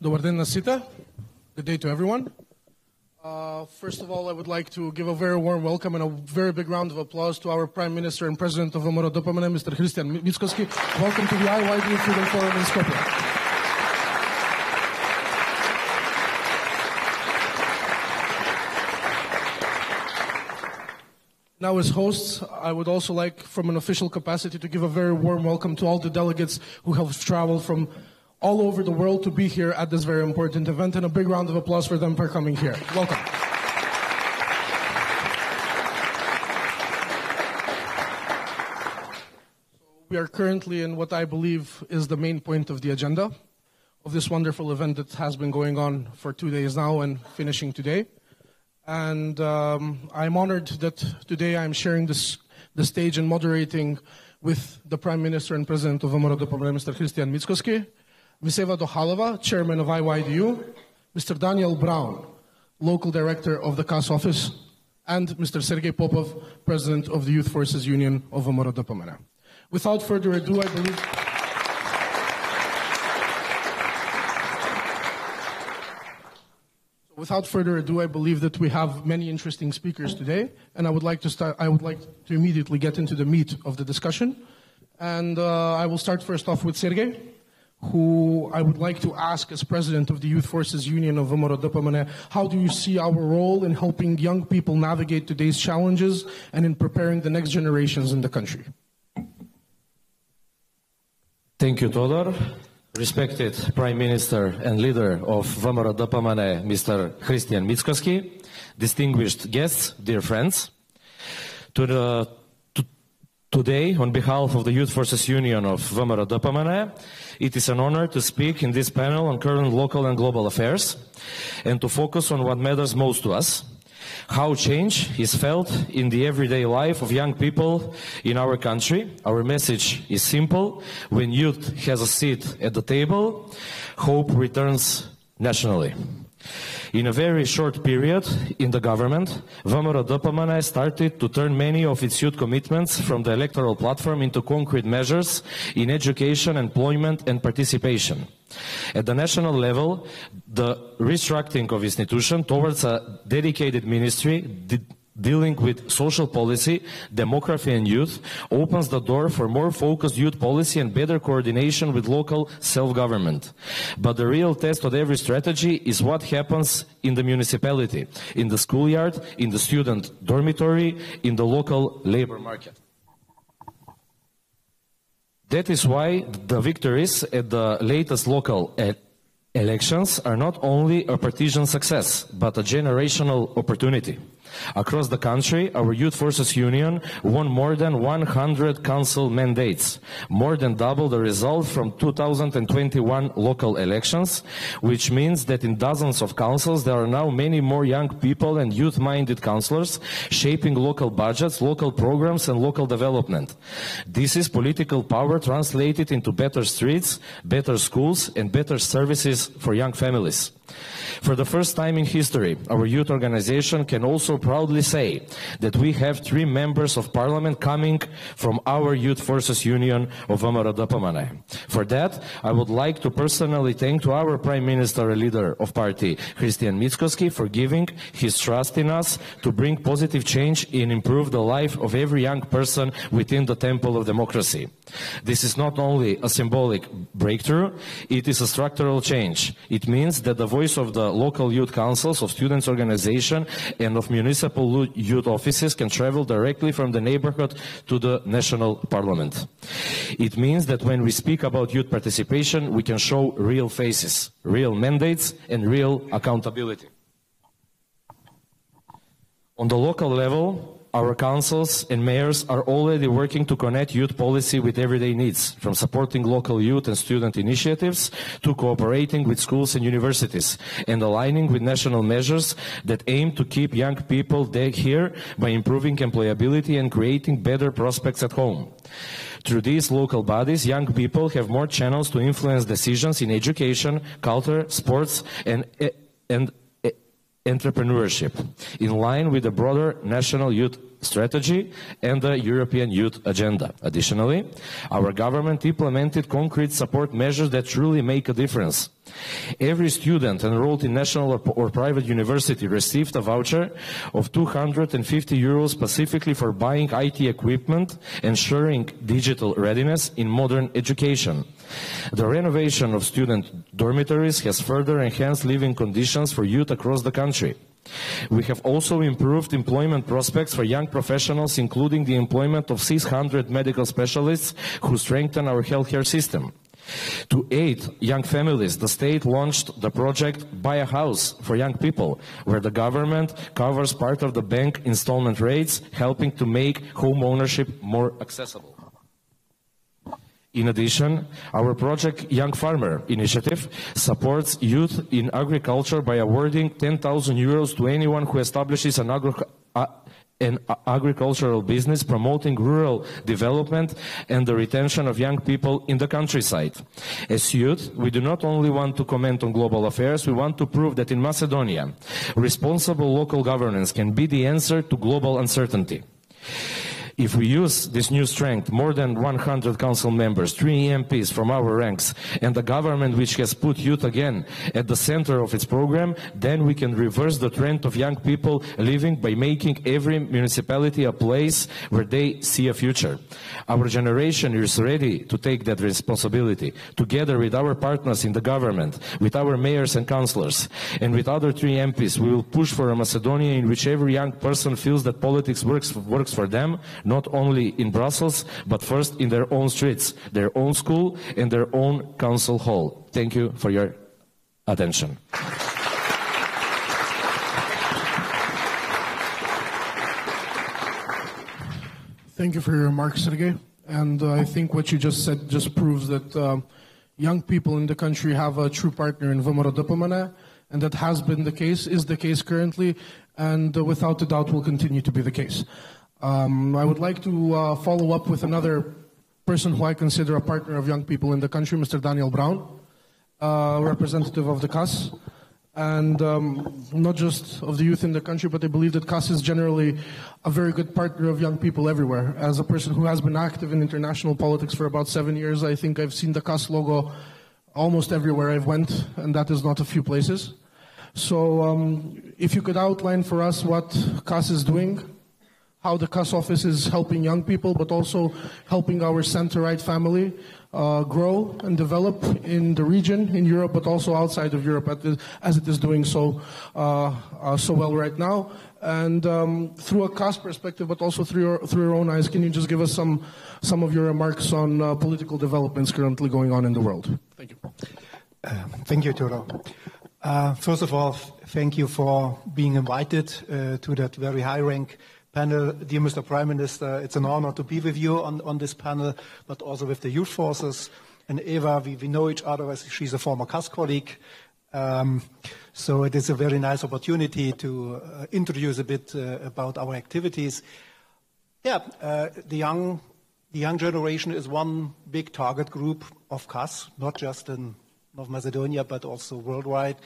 Добър ден на сите. Good day to everyone. First of all, I would like to give a very warm welcome and a very big round of applause to our Prime Minister and President of ВМРО-ДПМН, Mr. Christian Mickoski. Welcome to the IYD Freedom Forum in Skopje. Now, as hosts, I would also like, from an official capacity, to give a very warm welcome to all the delegates who have traveled from all over the world to be here at this very important event, and a big round of applause for them for coming here. Welcome. We are currently in what I believe is the main point of the agenda of this wonderful event that has been going on for 2 days now and finishing today. And I'm honored that today I'm sharing the stage and moderating with the Prime Minister and President of ВМРО-ДПМН, Mr. Christian Mickoski, Ms. Eva Dohalova, Chairman of IYDU, Mr. Daniel Brown, Local Director of the CAS Office, and Mr. Sergei Popov, President of the Youth Forces Union of ВМРО-ДПМН. Without further ado, I believe that we have many interesting speakers today, and I would like to immediately get into the meat of the discussion. And I will start first off with Sergei, who I would like to ask, as President of the Youth Forces Union of ВМРО-ДПМН, how do you see our role in helping young people navigate today's challenges and in preparing the next generations in the country? Thank you, Todor. Respected Prime Minister and leader of ВМРО-ДПМН, Mr. Christian Mickoski, distinguished guests, dear friends. Today, on behalf of the Youth Forces Union of ВМРО-ДПМН, it is an honor to speak in this panel on current local and global affairs and to focus on what matters most to us, how change is felt in the everyday life of young people in our country. Our message is simple: when youth has a seat at the table, hope returns nationally. In a very short period in the government, ВМРО-ДПМН started to turn many of its youth commitments from the electoral platform into concrete measures in education, employment and participation. At the national level, the restructuring of institutions towards a dedicated ministry dealing with social policy, demography and youth opens the door for more focused youth policy and better coordination with local self-government. But the real test of every strategy is what happens in the municipality, in the schoolyard, in the student dormitory, in the local labor market. That is why the victories at the latest local elections are not only a partisan success, but a generational opportunity. Across the country, our Youth Forces Union won more than 100 council mandates, more than double the result from 2021 local elections, which means that in dozens of councils there are now many more young people and youth-minded councillors shaping local budgets, local programs and local development. This is political power translated into better streets, better schools and better services for young families. For the first time in history, our youth organization can also proudly say that we have 3 members of parliament coming from our Youth Forces Union of ВМРО-ДПМН. For that, I would like to personally thank to our Prime Minister and leader of party, Christian Mickoski, for giving his trust in us to bring positive change and improve the life of every young person within the temple of democracy. This is not only a symbolic breakthrough, it is a structural change. It means that the voice of the local youth councils, of students' organization and of municipal youth offices can travel directly from the neighborhood to the national parliament. It means that when we speak about youth participation, we can show real faces, real mandates and real accountability. On the local level, our councils and mayors are already working to connect youth policy with everyday needs, from supporting local youth and student initiatives to cooperating with schools and universities and aligning with national measures that aim to keep young people here by improving employability and creating better prospects at home. Through these local bodies, young people have more channels to influence decisions in education, culture, sports and entrepreneurship, in line with the broader national youth strategy and the European Youth Agenda. Additionally, our government implemented concrete support measures that truly make a difference. Every student enrolled in national or private university received a voucher of 250 euros specifically for buying IT equipment, ensuring digital readiness in modern education. The renovation of student dormitories has further enhanced living conditions for youth across the country. We have also improved employment prospects for young professionals, including the employment of 600 medical specialists who strengthen our healthcare system. To aid young families, the state launched the project Buy a House for Young People, where the government covers part of the bank installment rates, helping to make home ownership more accessible. In addition, our project Young Farmer initiative supports youth in agriculture by awarding 10,000 euros to anyone who establishes an agricultural business, promoting rural development and the retention of young people in the countryside. As youth, we do not only want to comment on global affairs, we want to prove that in Macedonia, responsible local governance can be the answer to global uncertainty. If we use this new strength, more than 100 council members, 3 MPs from our ranks, and a government which has put youth again at the center of its program, then we can reverse the trend of young people living by making every municipality a place where they see a future. Our generation is ready to take that responsibility, together with our partners in the government, with our mayors and councillors, and with other 3 MPs. We will push for a Macedonia in which every young person feels that politics works for them, not only in Brussels, but first in their own streets, their own school, and their own council hall. Thank you for your attention. Thank you for your remarks, Sergey. And I think what you just said just proves that young people in the country have a true partner in VMRO DPMNE, and that has been the case, is the case currently, and without a doubt will continue to be the case. I would like to follow up with another person who I consider a partner of young people in the country, Mr. Daniel Brown, representative of the CAS, and not just of the youth in the country, but I believe that CAS is generally a very good partner of young people everywhere. As a person who has been active in international politics for about 7 years, I think I've seen the CAS logo almost everywhere I've went, and that is not a few places. So if you could outline for us what CAS is doing, how the CAS office is helping young people, but also helping our center-right family grow and develop in the region, in Europe, but also outside of Europe, as it is doing so well right now. And through a CAS perspective, but also through your own eyes, can you just give us some of your remarks on political developments currently going on in the world? Thank you. Thank you, Turo. First of all, thank you for being invited to that very high-rank panel. Dear Mr. Prime Minister, it's an honor to be with you on this panel, but also with the youth forces. And Eva, we know each other as she's a former CAS colleague. So it is a very nice opportunity to introduce a bit about our activities. Yeah, the young generation is one big target group of CAS, not just in North Macedonia, but also worldwide.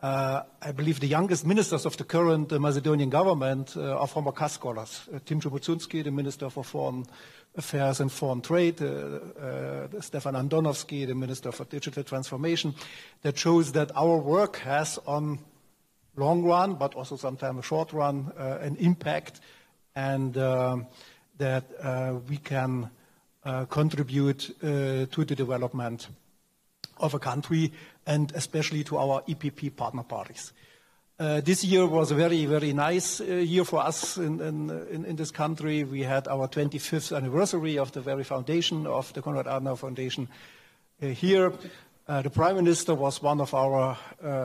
I believe the youngest ministers of the current Macedonian government are former CAS scholars. Timcho Bucunski, the Minister for Foreign Affairs and Foreign Trade, Stefan Andonovski, the Minister for Digital Transformation. That shows that our work has, on long run, but also sometimes short run, an impact, and that we can contribute to the development of a country, and especially to our EPP partner parties. This year was a very, very nice year for us in this country. We had our 25th anniversary of the very foundation of the Konrad Adenauer Foundation here. The Prime Minister was one of our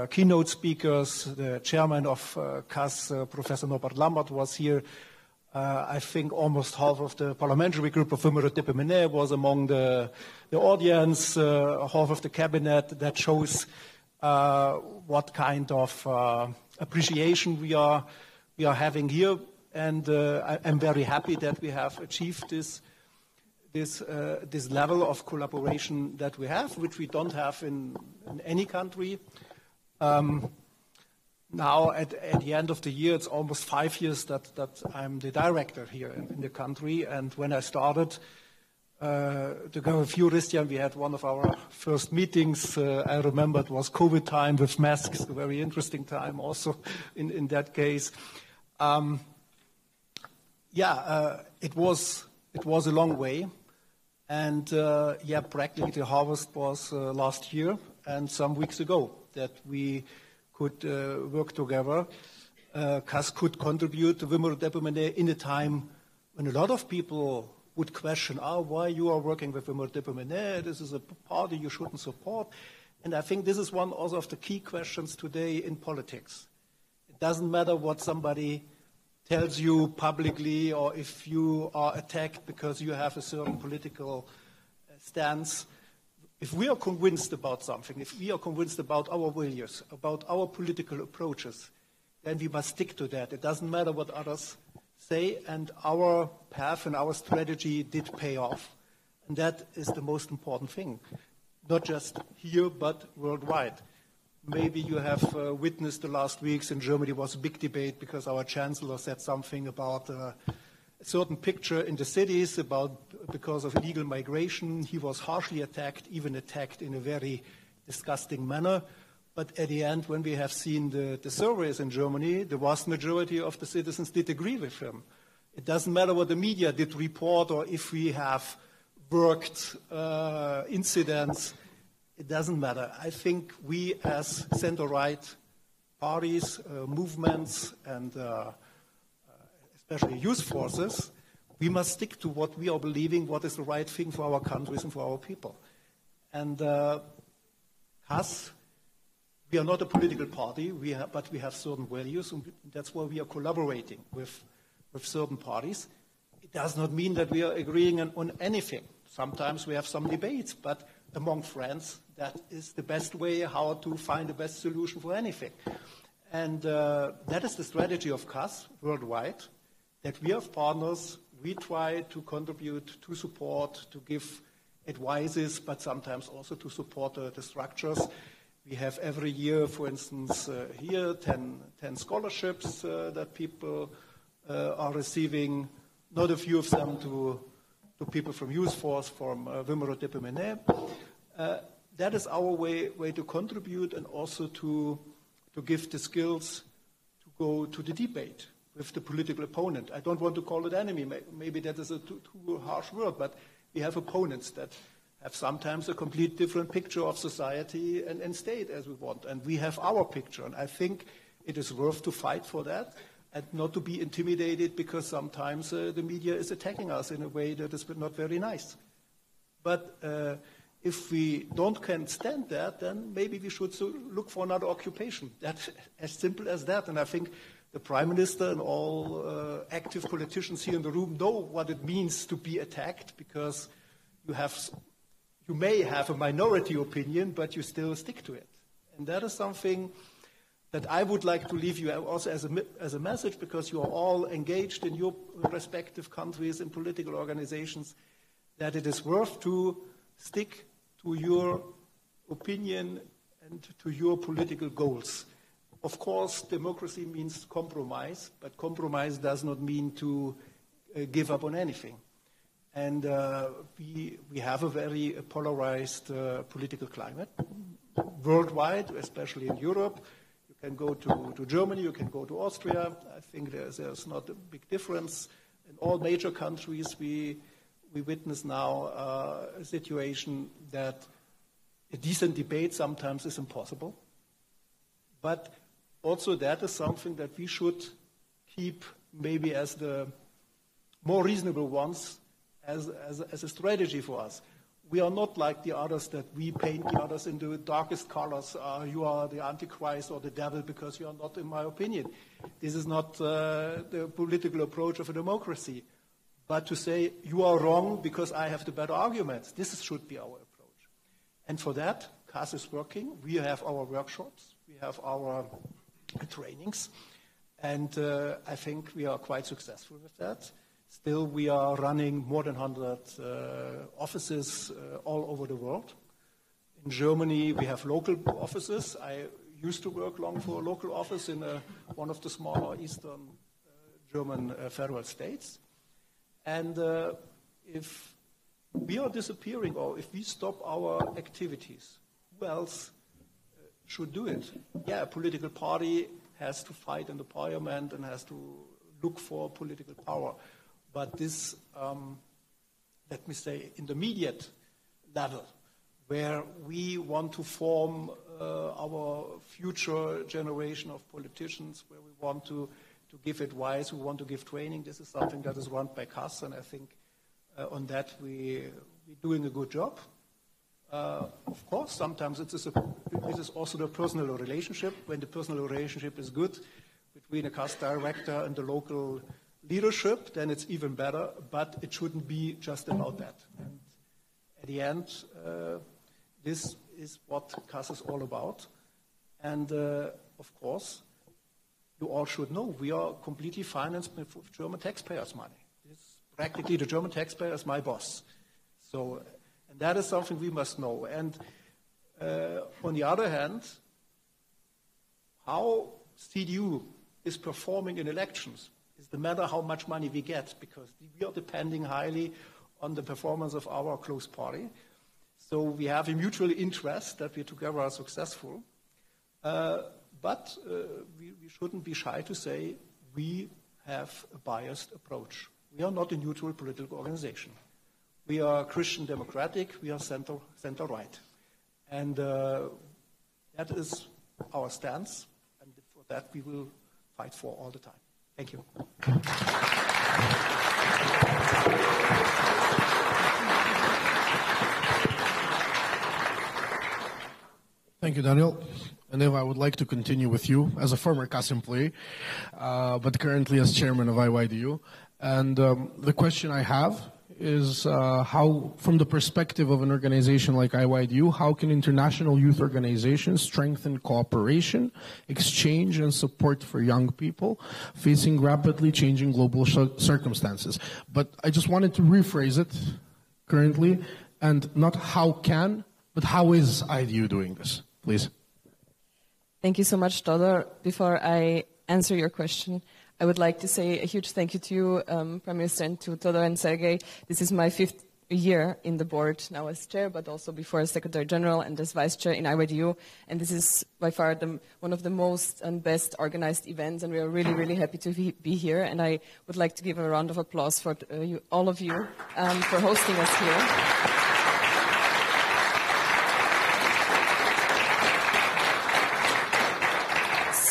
keynote speakers. The chairman of CAS, Professor Norbert Lambert, was here. I think almost half of the parliamentary group of VMRO DPMNE was among the audience, half of the cabinet. That shows what kind of appreciation we are having here, and I'm very happy that we have achieved this level of collaboration that we have, which we don't have in any country. now at the end of the year, it's almost 5 years that I'm the director here in the country. And when I started, to go a few, Christian, we had one of our first meetings. I remember it was COVID time with masks, a very interesting time also in that case. It was a long way. And practically the harvest was last year and some weeks ago that we could work together. CAS could contribute to Wimmer Depomene in a time when a lot of people would question, why you are working with Wimmer Depomene? This is a party you shouldn't support. And I think this is one also of the key questions today in politics. It doesn't matter what somebody tells you publicly or if you are attacked because you have a certain political stance. If we are convinced about something, if we are convinced about our values, about our political approaches, then we must stick to that. It doesn't matter what others say, and our path and our strategy did pay off. And that is the most important thing, not just here, but worldwide. Maybe you have witnessed the last weeks in Germany was a big debate because our chancellor said something about a certain picture in the cities because of illegal migration. He was harshly attacked, even attacked in a very disgusting manner. But at the end, when we have seen the surveys in Germany, the vast majority of the citizens did agree with him. It doesn't matter what the media did report or if we have worked incidents. It doesn't matter. I think we as center-right parties, movements, and especially youth forces, we must stick to what we are believing, what is the right thing for our countries and for our people. And CAS, we are not a political party, but we have certain values, and that's why we are collaborating with certain parties. It does not mean that we are agreeing on anything. Sometimes we have some debates, but among friends, that is the best way how to find the best solution for anything. And that is the strategy of CAS worldwide, that we have partners, we try to contribute, to support, to give advices, but sometimes also to support the structures. We have every year, for instance, here 10 scholarships that people are receiving, not a few of them to people from Youth Force, from Wimmer Depomene. That is our way to contribute and also to give the skills to go to the debate with the political opponent. I don't want to call it enemy. Maybe that is a too harsh word, but we have opponents that have sometimes a complete different picture of society and state as we want. And we have our picture. And I think it is worth to fight for that and not to be intimidated because sometimes the media is attacking us in a way that is not very nice. But if we can't stand that, then maybe we should look for another occupation. That's as simple as that. And I think the Prime Minister and all active politicians here in the room know what it means to be attacked because you may have a minority opinion, but you still stick to it. And that is something that I would like to leave you also as a message because you are all engaged in your respective countries and political organizations, that it is worth to stick to your opinion and to your political goals. Of course, democracy means compromise, but compromise does not mean to give up on anything. And we have a very polarized political climate worldwide, especially in Europe. You can go to Germany, you can go to Austria. I think there's not a big difference. In all major countries, we witness now a situation that a decent debate sometimes is impossible. But also that is something that we should keep maybe as the more reasonable ones as a strategy for us. We are not like the others that we paint the others in the darkest colors. You are the Antichrist or the devil because you are not in my opinion. This is not the political approach of a democracy. But to say you are wrong because I have the better arguments, this should be our approach. And for that, CAS is working. We have our workshops. We have our trainings. And I think we are quite successful with that. Still, we are running more than 100 offices all over the world. In Germany, we have local offices. used to work long for a local office in one of the smaller Eastern German federal states. And if we are disappearing or if we stop our activities, who else should do it? Yeah, a political party has to fight in the parliament and has to look for political power. But this, let me say, intermediate level, where we want to form our future generation of politicians, where we want to give advice, we want to give training. This is something that is run by CAS, and I think on that we're doing a good job. Of course, sometimes it is also the personal relationship. When the personal relationship is good between a CAS director and the local leadership, then it's even better, but it shouldn't be just about that. And at the end, this is what CAS is all about. And of course, you all should know, we are completely financed with German taxpayers' money. Practically, the German taxpayer is my boss. So, and that is something we must know. And on the other hand, how CDU is performing in elections is the matter how much money we get, because we are depending highly on the performance of our close party. So we have a mutual interest that we together are successful. But we shouldn't be shy to say we have a biased approach. We are not a neutral political organization. We are Christian democratic, we are center-right. And that is our stance, and for that we will fight for all the time. Thank you. Thank you, Daniel. And Eva, I would like to continue with you as a former CAS employee, but currently as chairman of IYDU. And the question I have is how, from the perspective of an organization like IYDU, how can international youth organizations strengthen cooperation, exchange, and support for young people facing rapidly changing global circumstances? But I just wanted to rephrase it currently, and not how can, but how is IYDU doing this, please? Thank you so much, Todor. Before I answer your question, I would like to say a huge thank you to you, Prime Minister, and to Todor and Sergei. This is my 5th year in the board, now as chair, but also before as Secretary General and as Vice Chair in IYDU. And this is by far one of the most and best organized events, and we are really, really happy to be here. And I would like to give a round of applause for all of you for hosting us here.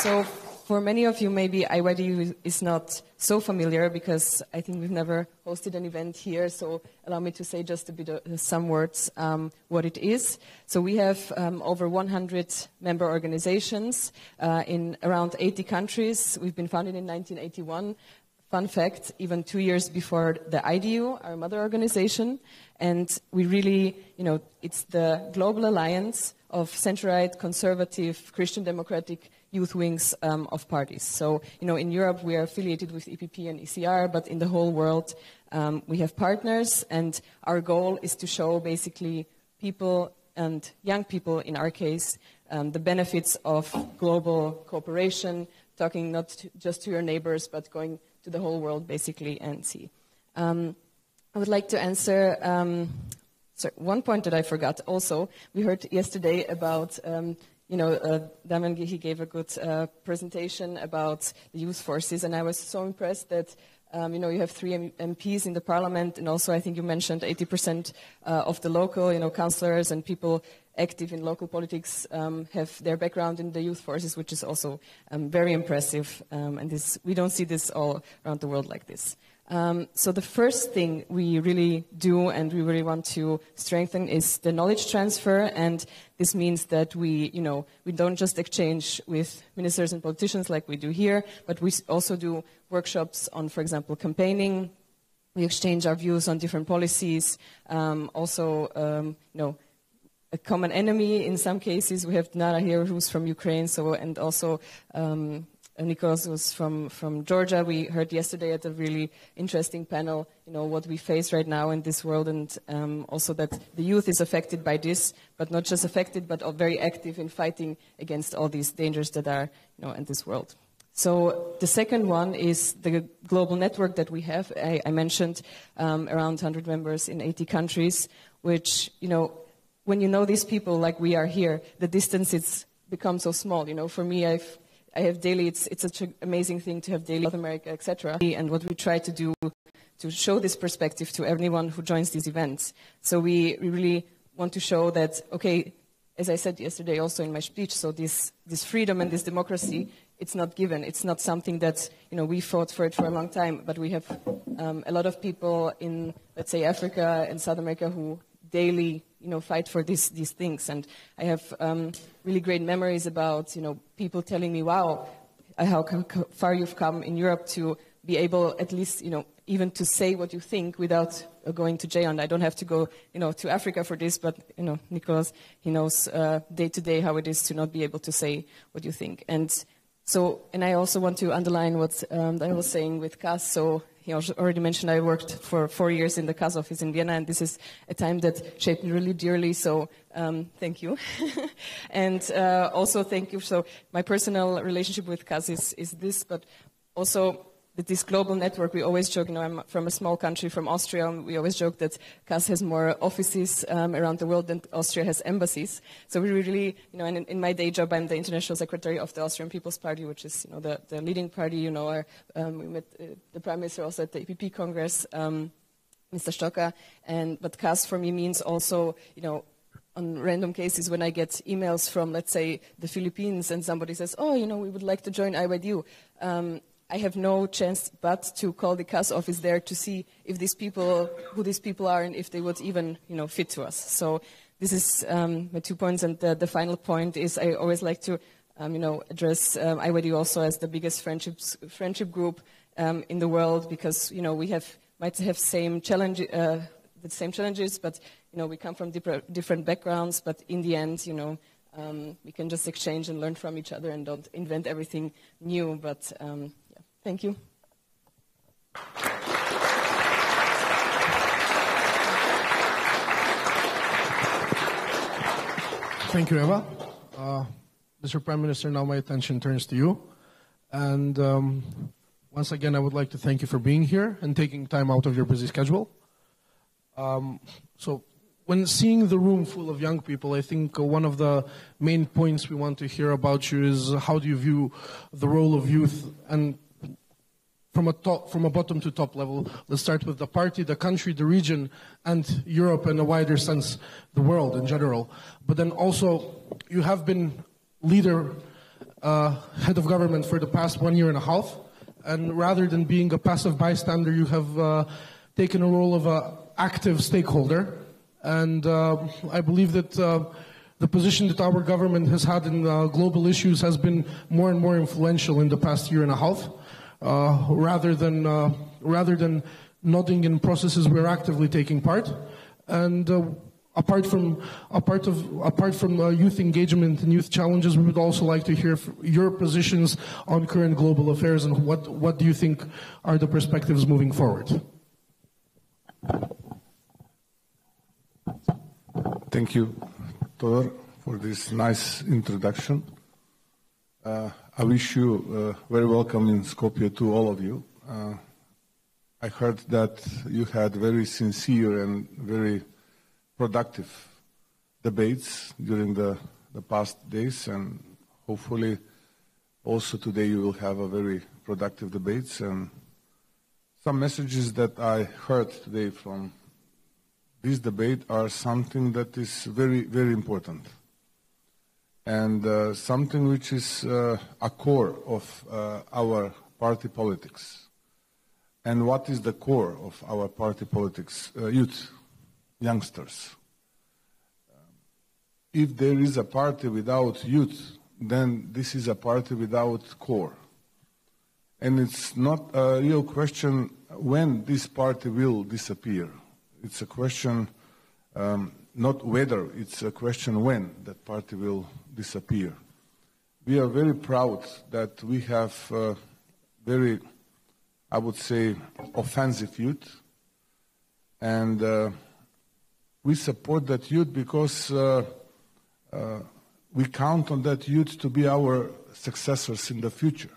So for many of you, maybe IYDU is not so familiar because I think we've never hosted an event here. So allow me to say just a bit of some words what it is. So we have over 100 member organizations in around 80 countries. We've been founded in 1981. Fun fact, even 2 years before the IDU, our mother organization. And we really, it's the global alliance of center-right, conservative, Christian democratic youth wings of parties. So, in Europe we are affiliated with EPP and ECR, but in the whole world we have partners, and our goal is to show basically people and young people, in our case, the benefits of global cooperation, talking not just to your neighbors, but going to the whole world basically and see. I would like to answer one point that I forgot also. We heard yesterday about Damian, he gave a good presentation about the youth forces, and I was so impressed that, you have 3 MPs in the parliament, and also I think you mentioned 80% of the local, councillors and people active in local politics have their background in the youth forces, which is also very impressive, and we don't see this all around the world like this. So the first thing we really do and we really want to strengthen is the knowledge transfer, and this means that we don't just exchange with ministers and politicians like we do here, but we also do workshops on, for example, campaigning. We exchange our views on different policies, a common enemy in some cases. We have Nara here who's from Ukraine, and also Nicholas was from Georgia. We heard yesterday at a really interesting panel, what we face right now in this world, and also that the youth is affected by this, but not just affected, but very active in fighting against all these dangers that are, in this world. So the second one is the global network that we have. I mentioned around 100 members in 80 countries, which, when you know these people like we are here, the distance becomes so small. For me, I have daily, it's such an amazing thing to have daily South America, etc. And what we try to do to show this perspective to everyone who joins these events. So we really want to show that, okay, as I said yesterday also in my speech, so this freedom and this democracy, it's not given. It's not something that, we fought for it for a long time, but we have a lot of people in, let's say, Africa and South America who daily, fight for these things. And I have really great memories about, people telling me, wow, how far you've come in Europe to be able at least, even to say what you think without going to jail. And I don't have to go, to Africa for this, but, Nicholas, he knows day to day how it is to not be able to say what you think. And I also want to underline what I was saying with Kaz. So he already mentioned I worked for 4 years in the Kaz office in Vienna, and this is a time that shaped me really dearly. So thank you. And also thank you. So my personal relationship with Kaz is this, but also this global network, we always joke, I'm from a small country, from Austria, and we always joke that Kaz has more offices around the world than Austria has embassies. So we really, and in my day job, I'm the international secretary of the Austrian People's Party, which is, the leading party, we met the Prime Minister also at the EPP Congress, Mr. Stocker, but Kaz for me means also, on random cases when I get emails from, let's say, the Philippines, and somebody says, oh, we would like to join IYDU, I have no chance but to call the Kaz office there to see if who these people are, and if they would even, fit to us. So this is my 2 points, and the final point is I always like to, address IYDU also as the biggest friendship group in the world, because we might have the same challenges, but we come from different backgrounds, but in the end, we can just exchange and learn from each other and don't invent everything new. But thank you. Thank you, Eva. Mr. Prime Minister, now my attention turns to you. And once again, I would like to thank you for being here and taking time out of your busy schedule. So when seeing the room full of young people, I think one of the main points we want to hear about you is how do you view the role of youth, and from a bottom to top level. Let's start with the party, the country, the region, and Europe in a wider sense, the world in general. But then also, you have been leader, head of government for the past 1.5 years, and rather than being a passive bystander, you have taken a role of an active stakeholder. And I believe that the position that our government has had in global issues has been more and more influential in the past 1.5 years. Rather than nodding in processes, we're actively taking part. And apart from youth engagement and youth challenges, we would also like to hear your positions on current global affairs, and what do you think are the perspectives moving forward? Thank you, Todor, for this nice introduction. I wish you very welcome in Skopje to all of you. I heard that you had very sincere and very productive debates during the past days, and hopefully also today you will have a very productive debates. And some messages that I heard today from this debate are something that is very, very important, and something which is a core of our party politics. And what is the core of our party politics? Youth, youngsters. If there is a party without youth, then this is a party without core. And it's not a real question when this party will disappear. It's a question not whether, it's a question when that party will disappear. we are very proud that we have very, I would say, offensive youth. And we support that youth because we count on that youth to be our successors in the future.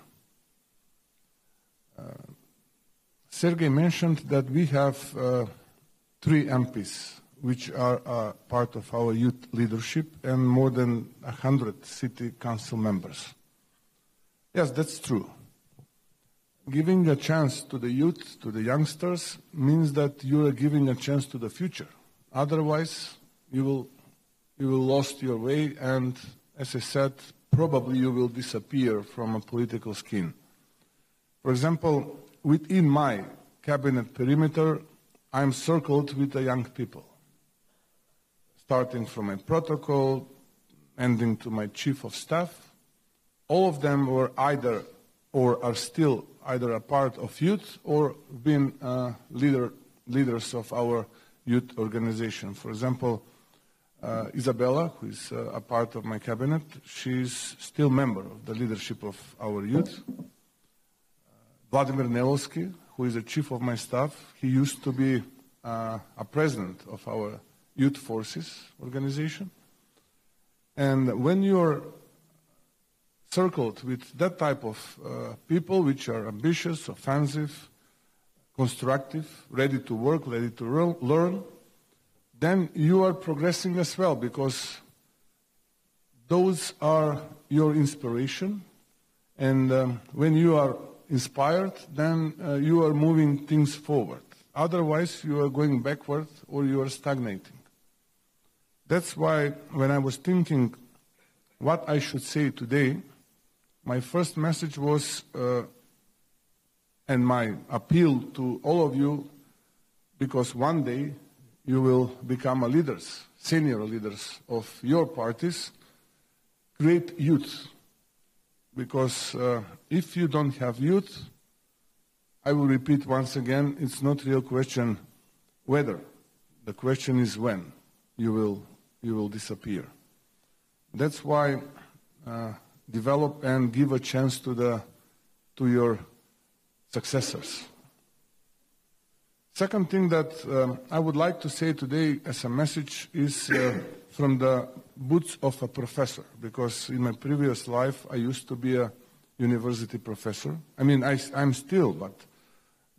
Sergei mentioned that we have 3 MPs, which are part of our youth leadership, and more than 100 city council members. Yes, that's true. Giving a chance to the youth, to the youngsters, means that you are giving a chance to the future. Otherwise, you will lost your way, and as I said, probably you will disappear from a political scheme. For example, within my cabinet perimeter, I'm circled with the young people, starting from my protocol, ending to my chief of staff. All of them were either or are still either a part of youth or been leaders of our youth organization. For example, Isabella, who is a part of my cabinet, she's still member of the leadership of our youth. Vladimir Nelovsky, who is the chief of my staff, he used to be a president of our youth forces organization. And when you're circled with that type of people, which are ambitious, offensive, constructive, ready to work, ready to learn, then you are progressing as well, because those are your inspiration. And when you are inspired, then you are moving things forward. Otherwise, you are going backward or you are stagnating. That's why when I was thinking what I should say today, my first message was, and my appeal to all of you, because one day you will become leaders, senior leaders of your parties, create youth. Because if you don't have youth, I will repeat once again, it's not a real question whether. The question is when you will disappear. That's why develop and give a chance to your successors. Second thing that I would like to say today as a message is from the boots of a professor, because in my previous life I used to be a university professor. I mean, I'm still, but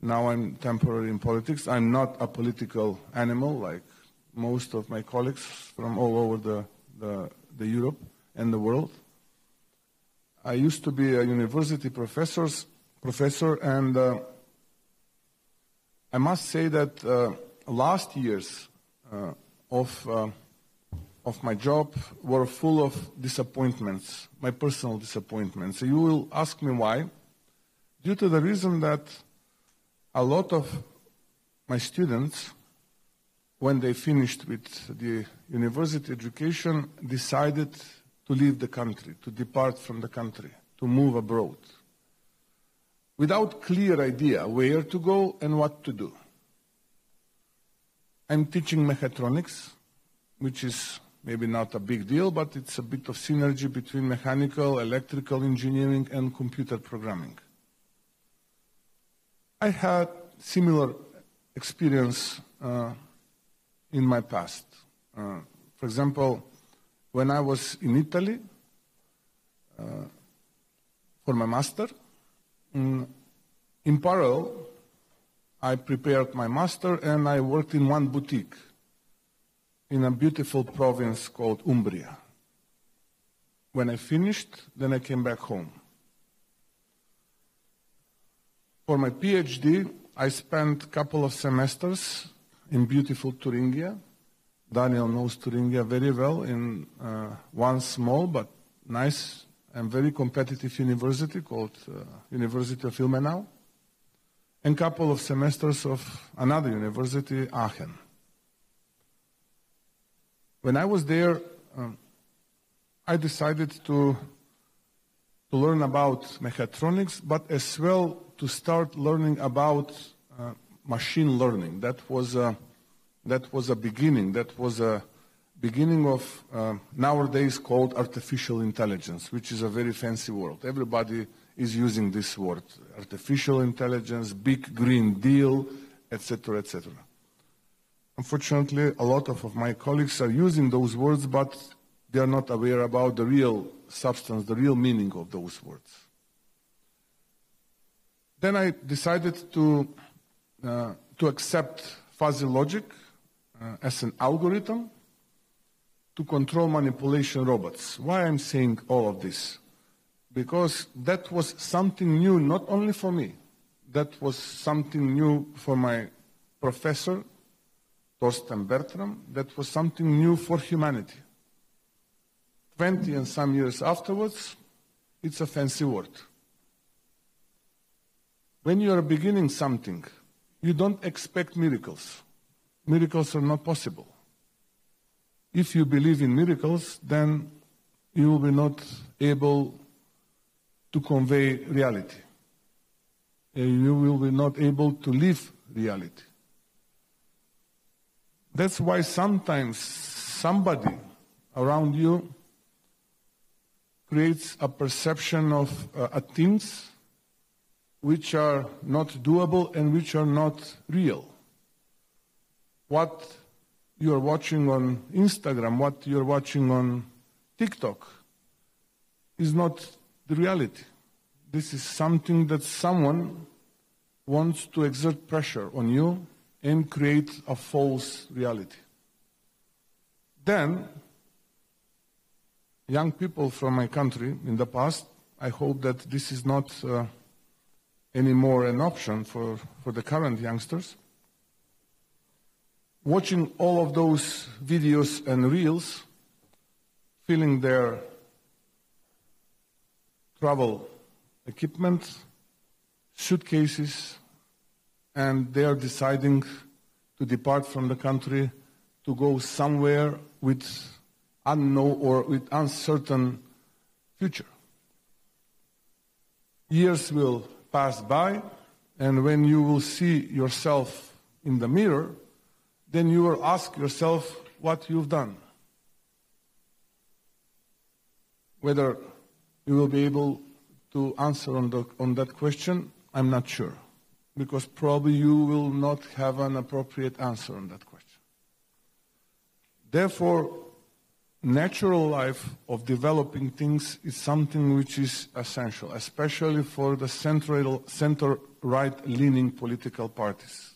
now I'm temporary in politics. I'm not a political animal like most of my colleagues from all over the Europe and the world. I used to be a university professor, and I must say that last years of my job were full of disappointments, my personal disappointments. You will ask me why. Due to the reason that a lot of my students, when they finished with the university education, decided to leave the country, to depart from the country, to move abroad, without clear idea where to go and what to do. I'm teaching mechatronics, which is maybe not a big deal, but it's a bit of synergy between mechanical, electrical engineering, and computer programming. I had similar experience in my past. For example, when I was in Italy for my master, in parallel, I prepared my master and I worked in one boutique in a beautiful province called Umbria. When I finished, then I came back home. For my PhD, I spent a couple of semesters in beautiful Thuringia. Daniel knows Thuringia very well, in one small but nice and very competitive university called University of Ilmenau, and a couple of semesters of another university, Aachen. When I was there, I decided to learn about mechatronics, but as well to start learning about machine learning. That was a beginning. That was beginning of nowadays called artificial intelligence, which is a very fancy word. Everybody is using this word, artificial intelligence, big green deal, etc., etc. Unfortunately, a lot of my colleagues are using those words, but they are not aware about the real substance, the real meaning of those words. Then I decided to accept fuzzy logic as an algorithm to control manipulation robots. Why I'm saying all of this? Because that was something new, not only for me. That was something new for my professor, Torsten Bertram. That was something new for humanity. 20 and some years afterwards, it's a fancy word. When you are beginning something, you don't expect miracles. Miracles are not possible. If you believe in miracles, then you will be not able to convey reality. You will be not able to live reality. That's why sometimes somebody around you creates a perception of things which are not doable and which are not real. What you are watching on Instagram, what you are watching on TikTok is not the reality. This is something that someone wants to exert pressure on you and create a false reality. Then, young people from my country in the past, I hope that this is not anymore an option for the current youngsters, watching all of those videos and reels, filling their travel equipment, suitcases, and they are deciding to depart from the country to go somewhere with unknown or with uncertain future. Years will pass by, and when you will see yourself in the mirror, then you will ask yourself what you've done. Whether you will be able to answer on that question, I'm not sure, because probably you will not have an appropriate answer on that question. Therefore, natural life of developing things is something which is essential, especially for the center-right leaning political parties.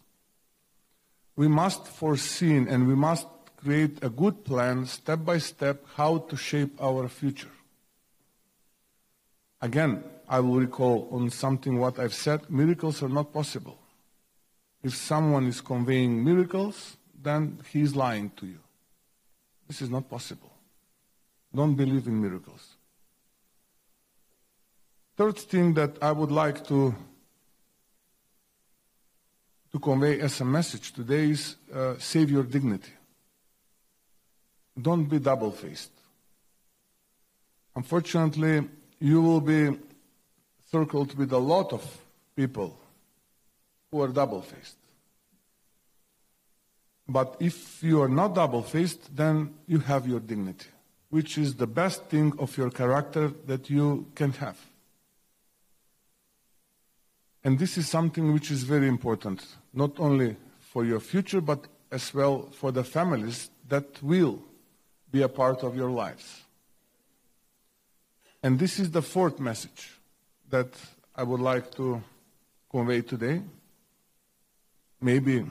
We must foresee and we must create a good plan, step by step, how to shape our future. Again, I will recall on something what I've said, miracles are not possible. If someone is conveying miracles, then he is lying to you. This is not possible. Don't believe in miracles. Third thing that I would like to convey as a message today is save your dignity. Don't be double-faced. Unfortunately, you will be circled with a lot of people who are double-faced. But if you are not double-faced, then you have your dignity, which is the best thing of your character that you can have. And this is something which is very important, not only for your future, but as well for the families that will be a part of your lives. And this is the fourth message that I would like to convey today. Maybe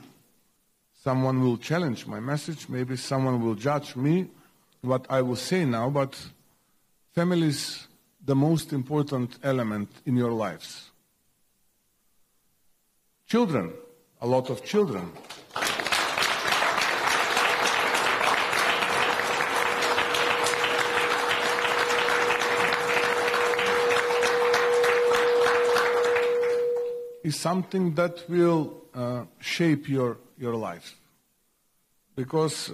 someone will challenge my message, maybe someone will judge me, what I will say now, but family is the most important element in your lives. Children, a lot of children. Is something that will shape your life. Because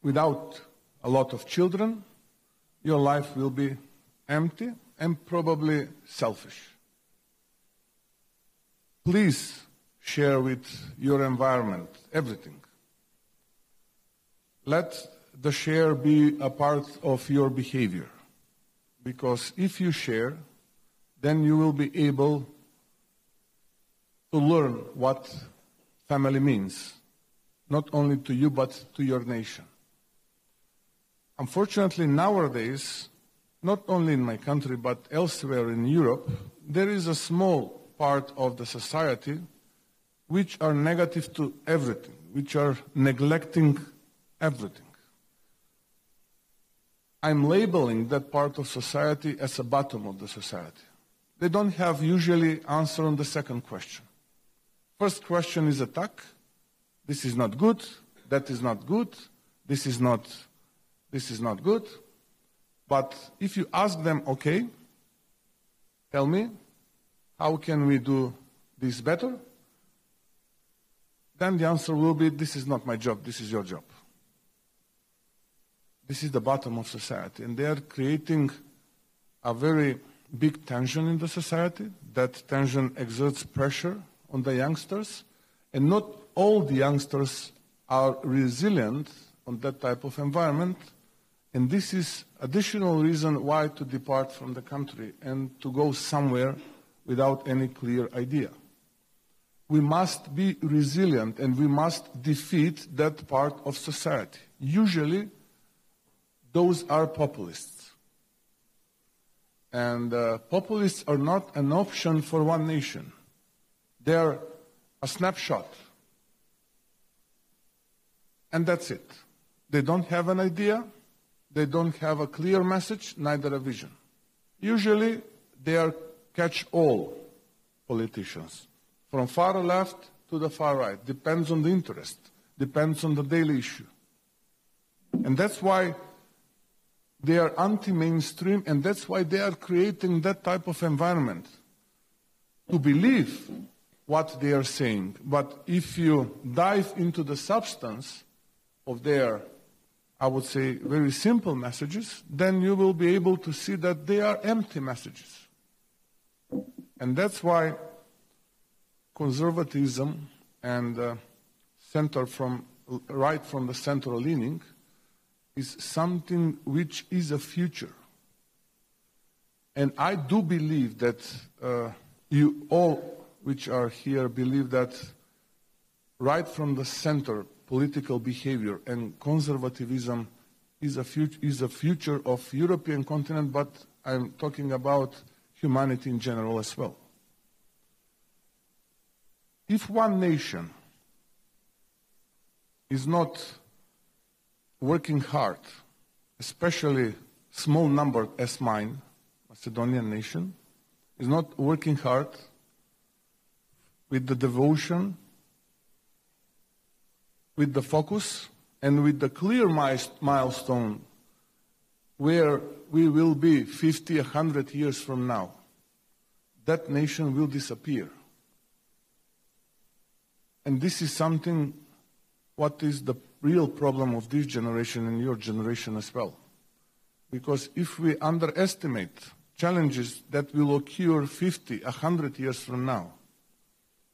without a lot of children, your life will be empty and probably selfish. Please share with your environment everything. let the share be a part of your behavior. Because if you share, then you will be able to learn what family means, not only to you, but to your nation. Unfortunately, nowadays, not only in my country, but elsewhere in Europe, there is a small part of the society which are negative to everything, which are neglecting everything. I'm labeling that part of society as a bottom of the society. They don't have usually answer on the second question. First question is attack. This is not good. That is not good. This is not good. But if you ask them, okay, tell me, how can we do this better? Then the answer will be, this is not my job, this is your job. This is the bottom of society. And they are creating a very big tension in the society. That tension exerts pressure on the youngsters. And not all the youngsters are resilient on that type of environment. And this is additional reason why to depart from the country and to go somewhere without any clear idea. We must be resilient and we must defeat that part of society. Usually, those are populists. And populists are not an option for one nation. They are a snapshot. And that's it. They don't have an idea. They don't have a clear message, neither a vision. Usually, they are catch-all politicians. From far left to the far right. Depends on the interest. Depends on the daily issue. And that's why they are anti-mainstream, and that's why they are creating that type of environment to believe what they are saying. But if you dive into the substance of their, I would say, very simple messages, then you will be able to see that they are empty messages. And that's why conservatism and right from the central leaning is something which is a future. And I do believe that you all which are here believe that right from the center, political behavior and conservatism is a future of European continent, but I'm talking about humanity in general as well. If one nation is not working hard, especially small number as mine, Macedonian nation, is not working hard with the devotion, with the focus, and with the clear milestone where we will be 50, 100 years from now, that nation will disappear. And this is something, what is the real problem of this generation and your generation as well. Because if we underestimate challenges that will occur 50, 100 years from now,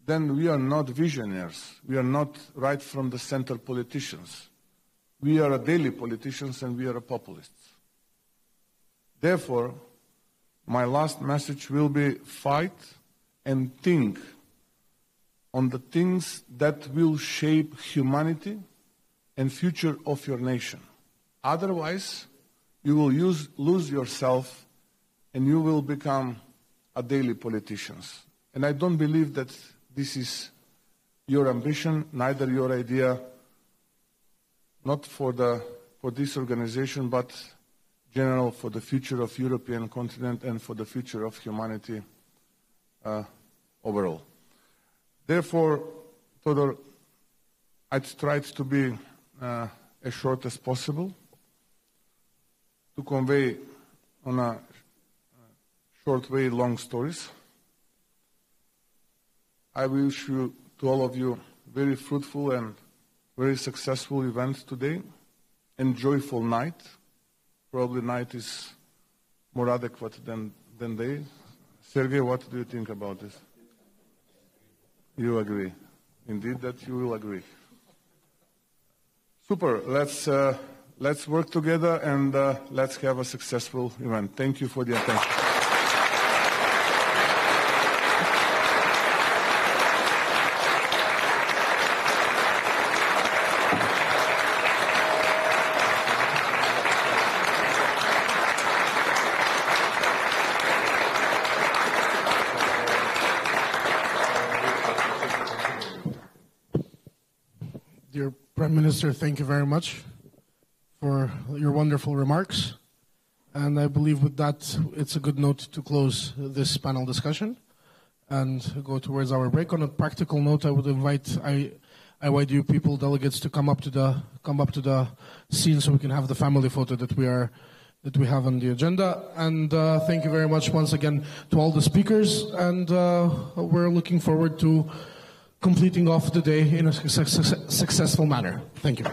then we are not visionaries. We are not right from the center politicians. We are daily politicians and we are populists. Therefore, my last message will be fight and think on the things that will shape humanity and future of your nation. Otherwise, you will lose yourself and you will become a daily politicians. And I don't believe that this is your ambition, neither your idea, not for this organization, but general for the future of European continent and for the future of humanity overall. Therefore, Todor, I tried to be as short as possible to convey on a short way long stories. I wish you, to all of you, very fruitful and very successful event today, and joyful night. Probably night is more adequate than day. Sergey, what do you think about this? You agree. Indeed that you will agree. Super. Let's work together and let's have a successful event. Thank you for the attention. Dear Prime Minister, thank you very much for your wonderful remarks. And I believe with that, it's a good note to close this panel discussion and go towards our break. On a practical note, I would invite IYDU people, delegates, to come up to the scene so we can have the family photo that we have on the agenda. And thank you very much once again to all the speakers. And we're looking forward to completing off the day in a successful manner. Thank you.